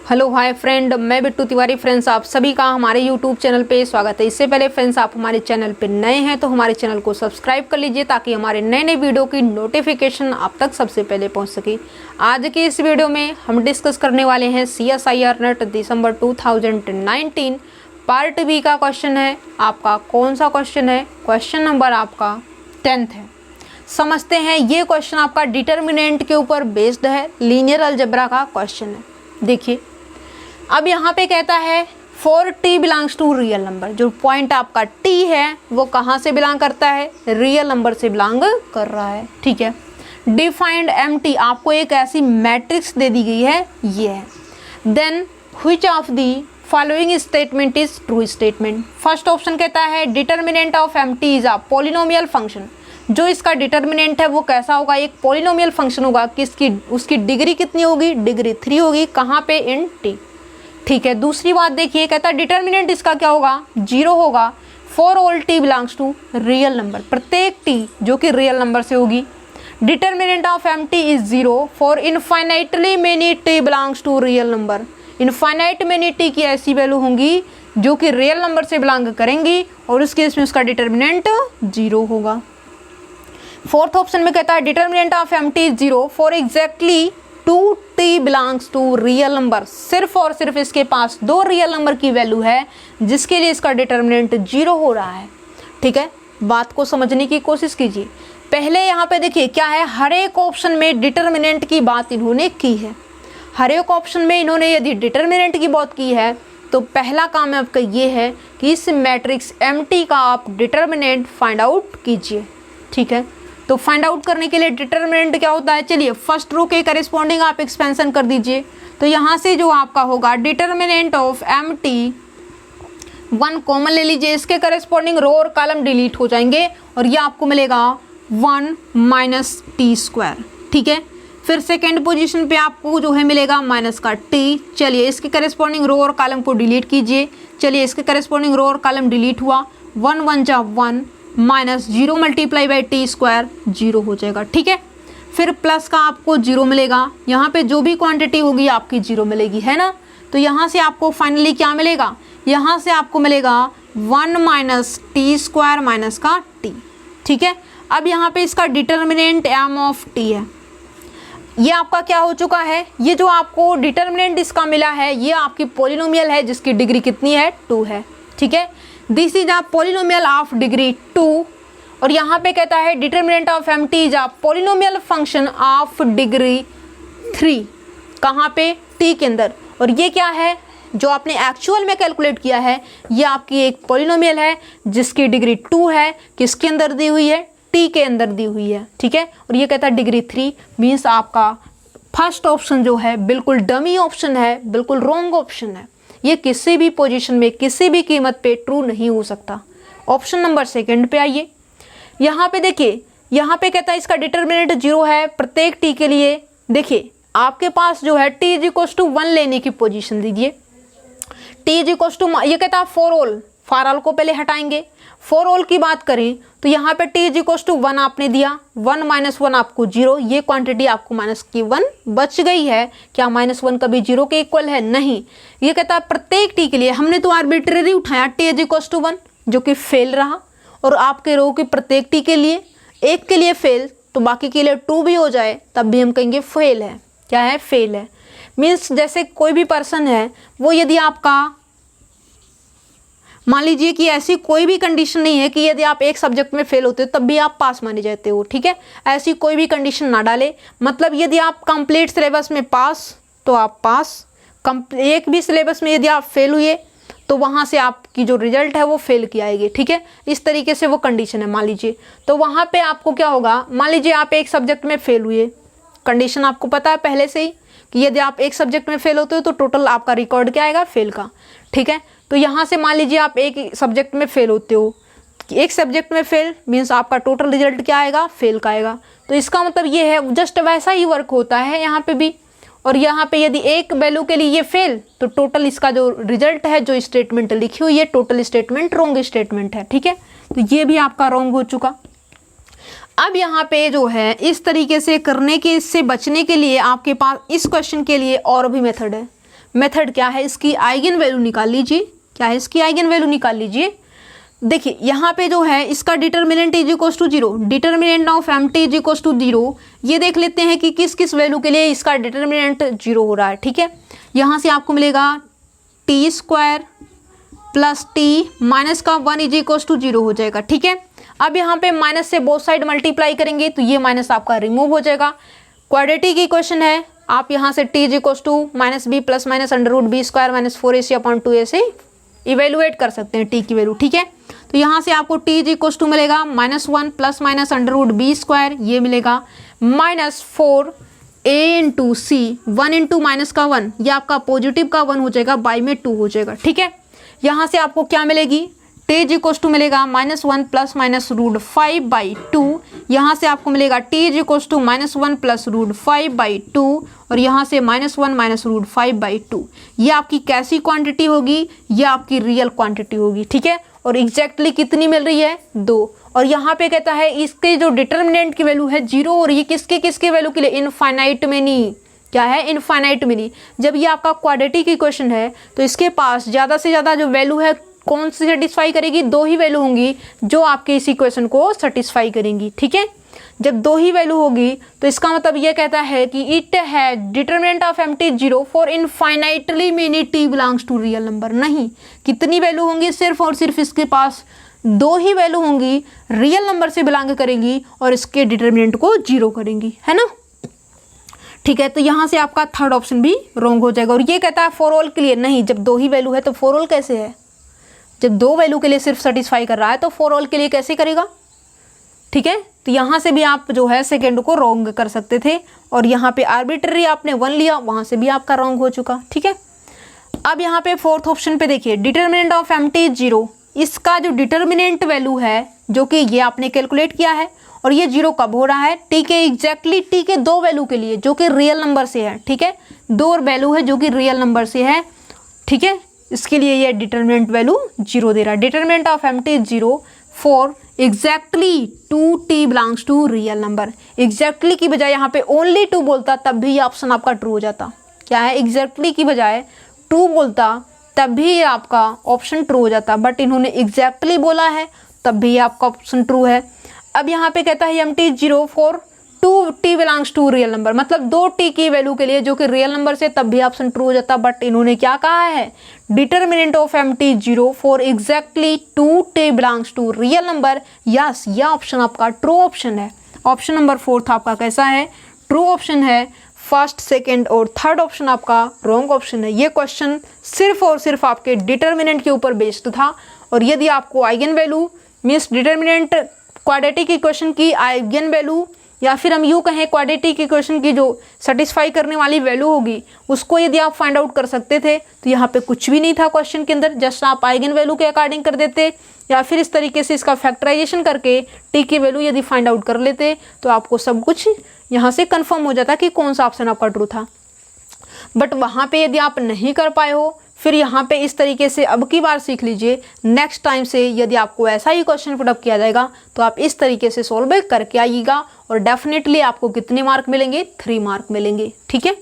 Hello hi friend, मैं Bittu Tiwari. Friends, आप सभी का हमारे यूट्यूब चैनल पे स्वागत है। इससे पहले फ्रेंड्स, आप हमारे चैनल पे नए हैं तो हमारे चैनल को सब्सक्राइब कर लीजिए ताकि हमारे नए नए वीडियो की नोटिफिकेशन आप तक सबसे पहले पहुंच सके। आज के इस वीडियो में हम डिस्कस करने वाले हैं CSIR नेट दिसंबर 2019 पार्ट बी का क्वेश्चन है। आपका कौन सा क्वेश्चन है? क्वेश्चन नंबर आपका 10th है। समझते हैं, ये क्वेश्चन आपका डिटर्मिनेंट के ऊपर बेस्ड है, लीनियर अलजेब्रा का क्वेश्चन है। देखिए, अब यहाँ पे कहता है for t belongs to real number. जो पॉइंट आपका t है वो कहाँ से बिलोंग करता है? रियल नंबर से बिलोंग कर रहा है। ठीक है। डिफाइंड MT, आपको एक ऐसी मैट्रिक्स दे दी गई है, ये है। Then which of the following statement is true statement. First option कहता है determinant of MT is a polynomial function. जो इसका डिटर्मिनेंट है वो कैसा होगा? एक पॉलिनोमियल फंक्शन होगा। किसकी? उसकी डिग्री कितनी होगी? डिग्री 3 होगी। कहाँ पे? इन t। ठीक है। दूसरी बात देखिए, कहता है डिटर्मिनेंट इसका क्या होगा? 0 होगा। For all t belongs to real number, प्रत्येक t जो कि रियल नंबर से होगी। Determinant of MT is 0 for infinitely many t belongs to real number. Infinite many t की ऐसी वैल्यू होंगी जो कि रियल नंबर से बिलोंग करेंगी और उस केस में उसका डिटर्मिनेंट 0 होगा। फोर्थ ऑप्शन में कहता है determinant of MT is 0 for exactly 2t belongs to real number. सिर्फ और सिर्फ इसके पास 2 रियल नंबर की वैल्यू है जिसके लिए इसका डिटर्मिनेंट 0 हो रहा है। ठीक है, बात को समझने की कोशिश कीजिए। पहले यहाँ पे देखिए क्या है, हर एक ऑप्शन में डिटर्मिनेंट की बात इन्होंने की है। हर एक ऑप्शन में इन्होंने यदि डिटर्मिनेंट की बात की है तो पहला काम आपका ये है कि इस मैट्रिक्स MT का आप डिटर्मिनेंट फाइंड आउट कीजिए। ठीक है, तो फाइंड आउट करने के लिए डिटर्मिनेंट क्या होता है? चलिए, फर्स्ट रो के करेस्पॉन्डिंग आप एक्सपेंशन कर दीजिए। तो यहाँ से जो आपका होगा डिटर्मिनेंट ऑफ MT 1 कॉमन ले लीजिए। इसके करेस्पॉन्डिंग रो और कॉलम डिलीट हो जाएंगे और ये आपको मिलेगा 1 माइनस t स्क्वायर। ठीक है, फिर सेकेंड पोजीशन पे आपको जो है मिलेगा माइनस का t। चलिए, इसके करेस्पॉन्डिंग रो और कॉलम को डिलीट कीजिए। चलिए, इसके करेस्पॉन्डिंग रो और कॉलम डिलीट हुआ। 1 1 जा 1 minus 0 multiply by t square 0 हो जाएगा। ठीक है, फिर प्लस का आपको 0 मिलेगा। यहाँ पे जो भी क्वांटिटी होगी आपकी 0 मिलेगी, है ना। तो यहाँ से आपको फाइनली क्या मिलेगा? यहाँ से आपको मिलेगा 1 माइनस t स्क्वायर माइनस का t। ठीक है, अब यहाँ पे इसका डिटर्मिनेंट m ऑफ t है। ये आपका क्या हो चुका है? ये जो आपको डिटर्मिनेंट इसका मिला है ये आपकी पॉलिनोमियल है जिसकी डिग्री कितनी है? 2 है। ठीक है, this is a polynomial of degree 2। और यहाँ पे कहता है determinant of MT is a polynomial function of degree 3। कहाँ पे? t के अंदर। और ये क्या है जो आपने एक्चुअल में कैलकुलेट किया है? ये आपकी एक पॉलिनोमियल है जिसकी डिग्री 2 है। किसके अंदर दी हुई है? t के अंदर दी हुई है। ठीक है, और ये कहता है डिग्री 3। मीन्स आपका फर्स्ट ऑप्शन जो है बिल्कुल डमी ऑप्शन है, बिल्कुल रॉन्ग ऑप्शन है। ये किसी भी पोजीशन में किसी भी कीमत पे ट्रू नहीं हो सकता। ऑप्शन नंबर सेकंड पे आइए। यहाँ पे देखिए, यहाँ पे कहता है इसका डिटर्मिनेंट 0 है प्रत्येक t के लिए। देखिए, आपके पास जो है t इज इक्वल्स टू 1 लेने की पोजीशन दीजिए। t इज इक्वल्स टू, ये कहता है फॉर ऑल। फॉर ऑल को पहले हटाएंगे। फॉर ऑल की बात करें तो यहाँ पे t इज इक्वल्स टू 1 आपने दिया। 1 माइनस 1 आपको 0। ये क्वांटिटी आपको माइनस की 1 बच गई है। क्या माइनस 1 कभी 0 के इक्वल है? नहीं। ये कहता है प्रत्येक t के लिए। हमने तो आर्बिट्रेरी उठाया t इज इक्वल्स टू 1 जो कि फेल रहा। और आपके रो की प्रत्येक t के लिए, एक के लिए फेल तो बाकी के लिए ट्रू भी हो जाए तब भी हम कहेंगे फेल है। क्या है? फेल है। मीन्स जैसे कोई भी पर्सन है वो, यदि आपका मान लीजिए कि ऐसी कोई भी कंडीशन नहीं है कि यदि आप एक सब्जेक्ट में फेल होते हो तब भी आप पास माने जाते हो। ठीक है, ऐसी कोई भी कंडीशन ना डाले। मतलब यदि आप कंप्लीट सिलेबस में पास तो आप पास, एक भी सिलेबस में यदि आप फेल हुए तो वहाँ से आपकी जो रिजल्ट है वो फेल की आएगी। ठीक है, इस तरीके से वो कंडीशन है मान लीजिए। तो वहाँ पे आपको क्या होगा? मान लीजिए आप एक सब्जेक्ट में फेल हुए, कंडीशन आपको पता है पहले से ही कि यदि आप एक सब्जेक्ट में फेल होते हो तो टोटल आपका रिकॉर्ड क्या आएगा? फेल का। ठीक है, तो यहाँ से मान लीजिए आप एक सब्जेक्ट में फेल होते हो, एक सब्जेक्ट में फेल मीन्स आपका टोटल रिजल्ट क्या आएगा? फेल का आएगा। तो इसका मतलब ये है जस्ट वैसा ही वर्क होता है यहाँ पे भी। और यहाँ पे यदि एक वैल्यू के लिए ये फेल तो टोटल इसका जो रिजल्ट है, जो स्टेटमेंट लिखी हुई है, टोटल स्टेटमेंट रॉन्ग स्टेटमेंट है। ठीक है, तो ये भी आपका रॉन्ग हो चुका। अब यहाँ पे जो है इस तरीके से करने के, इससे बचने के लिए आपके पास इस क्वेश्चन के लिए और भी मेथड है। मेथड क्या है, इसकी आइगन वैल्यू निकाल लीजिए। क्या है, इसकी आइगन वैल्यू निकाल लीजिए। देखिए यहाँ पे जो है इसका determinant is equals to 0, determinant of M T is equals to 0। ये देख लेते हैं कि किस किस वैल्यू के लिए इसका डिटर्मिनेंट 0 हो रहा है। ठीक है, यहाँ से आपको मिलेगा T square plus T minus का 1 इज इक्वल्स टू 0 हो जाएगा। ठीक है, अब यहाँ पे माइनस से बोथ साइड मल्टीप्लाई करेंगे तो ये माइनस आपका रिमूव हो जाएगा। क्वाड्रेटिक इक्वेशन है, आप यहाँ से T is equals to minus B plus minus under root B square minus 4ac upon 2a से इवेलुएट कर सकते हैं टी की वैल्यू। ठीक है, तो यहाँ से आपको टी इज इक्वल्स टू मिलेगा -1 plus minus under root B square, ये मिलेगा -4a इंटू सी, 1 इंटू माइनस का 1, ये आपका पॉजिटिव का 1 हो जाएगा, बाई में 2 हो जाएगा। ठीक है, यहाँ से आपको क्या मिलेगी, टी इज इक्वल्स टू मिलेगा -1 प्लस माइनस रूट 5/2, यहाँ से आपको मिलेगा T is equals to -1 plus root 5/2 और यहाँ से -1 माइनस रूट 5/2। ये आपकी कैसी क्वांटिटी होगी, ये आपकी रियल क्वांटिटी होगी। ठीक है, और एग्जैक्टली कितनी मिल रही है, 2। और यहाँ पे कहता है इसके जो डिटर्मिनेंट की वैल्यू है 0 और ये किसके किसके वैल्यू के लिए, इनफाइनाइट मेनी। क्या है, इनफाइनाइट मेनी। जब ये आपका क्वाड्रेटिक इक्वेशन है तो इसके पास ज़्यादा से ज़्यादा जो वैल्यू है कौन सी सेटिस्फाई करेगी, 2 ही वैल्यू होंगी जो आपके इस इक्वेशन को सेटिस्फाई करेंगी। ठीक है, जब 2 ही वैल्यू होगी तो इसका मतलब ये कहता है कि इट है determinant of M T 0 for infinitely many T belongs to real number. नहीं, कितनी वैल्यू होंगी, सिर्फ और सिर्फ इसके पास 2 ही वैल्यू होंगी, रियल नंबर से बिलोंग करेंगी और इसके डिटर्मिनेंट को 0 करेंगी, है ना। ठीक है, तो यहाँ से आपका थर्ड ऑप्शन भी रॉन्ग हो जाएगा। और ये कहता है फॉर ऑल के लिए, नहीं, जब 2 ही वैल्यू है तो फॉर ऑल कैसे है, जब 2 वैल्यू के लिए सिर्फ सेटिस्फाई कर रहा है तो फॉर ऑल के लिए कैसे करेगा। ठीक है, तो यहाँ से भी आप जो है सेकेंड को रॉन्ग कर सकते थे और यहाँ पे आर्बिट्ररी आपने 1 लिया, वहाँ से भी आपका रॉन्ग हो चुका। ठीक है, अब यहाँ पे फोर्थ ऑप्शन पे देखिए, डिटर्मिनेंट ऑफ एम टी 0, इसका जो डिटर्मिनेंट वैल्यू है जो कि ये आपने कैलकुलेट किया है और ये 0 कब हो रहा है, टी के एग्जैक्टली टी के 2 वैल्यू के लिए जो कि रियल नंबर से है। ठीक है, 2 वैल्यू है जो कि रियल नंबर से है। ठीक है, इसके लिए ये डिटर्मिनेंट वैल्यू 0 दे रहा है। Determinant of M T 0 for exactly 2t belongs to real number. Exactly की बजाय यहाँ पे ओनली 2 बोलता तब भी ये ऑप्शन आपका ट्रू हो जाता। क्या है, एग्जैक्टली की बजाय 2 बोलता तब भी आपका ऑप्शन ट्रू हो जाता, बट इन्होंने एग्जैक्टली बोला है तब भी आपका ऑप्शन ट्रू है। अब यहाँ पे कहता है M T 0 for 2t belongs to real number, मतलब 2t की वैल्यू के लिए जो कि रियल नंबर से, तब भी ऑप्शन ट्रू हो जाता, बट इन्होंने क्या कहा है, determinant of M T 0 for exactly 2t belongs to real number. Yes, यह ऑप्शन आपका ट्रू ऑप्शन है। ऑप्शन नंबर 4 आपका कैसा है, ट्रू ऑप्शन है। फर्स्ट, सेकेंड और थर्ड ऑप्शन आपका रॉन्ग ऑप्शन है। ये क्वेश्चन सिर्फ और सिर्फ आपके डिटर्मिनेंट के ऊपर बेस्ड था और यदि आपको eigen value means determinant quadratic equation की आइगन वैल्यू या फिर हम यूँ कहें क्वाड्रेटिक इक्वेशन की जो सेटिस्फाई करने वाली वैल्यू होगी उसको यदि आप फाइंड आउट कर सकते थे तो यहाँ पे कुछ भी नहीं था क्वेश्चन के अंदर, जस्ट आप आइगन वैल्यू के अकॉर्डिंग कर देते या फिर इस तरीके से इसका फैक्टराइजेशन करके टी की वैल्यू यदि फाइंड आउट कर लेते तो आपको सब कुछ यहाँ से कंफर्म हो जाता कि कौन सा ऑप्शन आपका ट्रू था। बट वहाँ पे यदि आप नहीं कर पाए हो फिर यहाँ पे इस तरीके से अब की बार सीख लीजिए, नेक्स्ट टाइम से यदि आपको ऐसा ही क्वेश्चन पुटअप किया जाएगा तो आप इस तरीके से सॉल्व करके आइएगा और डेफिनेटली आपको कितने मार्क मिलेंगे, 3 मार्क मिलेंगे। ठीक है।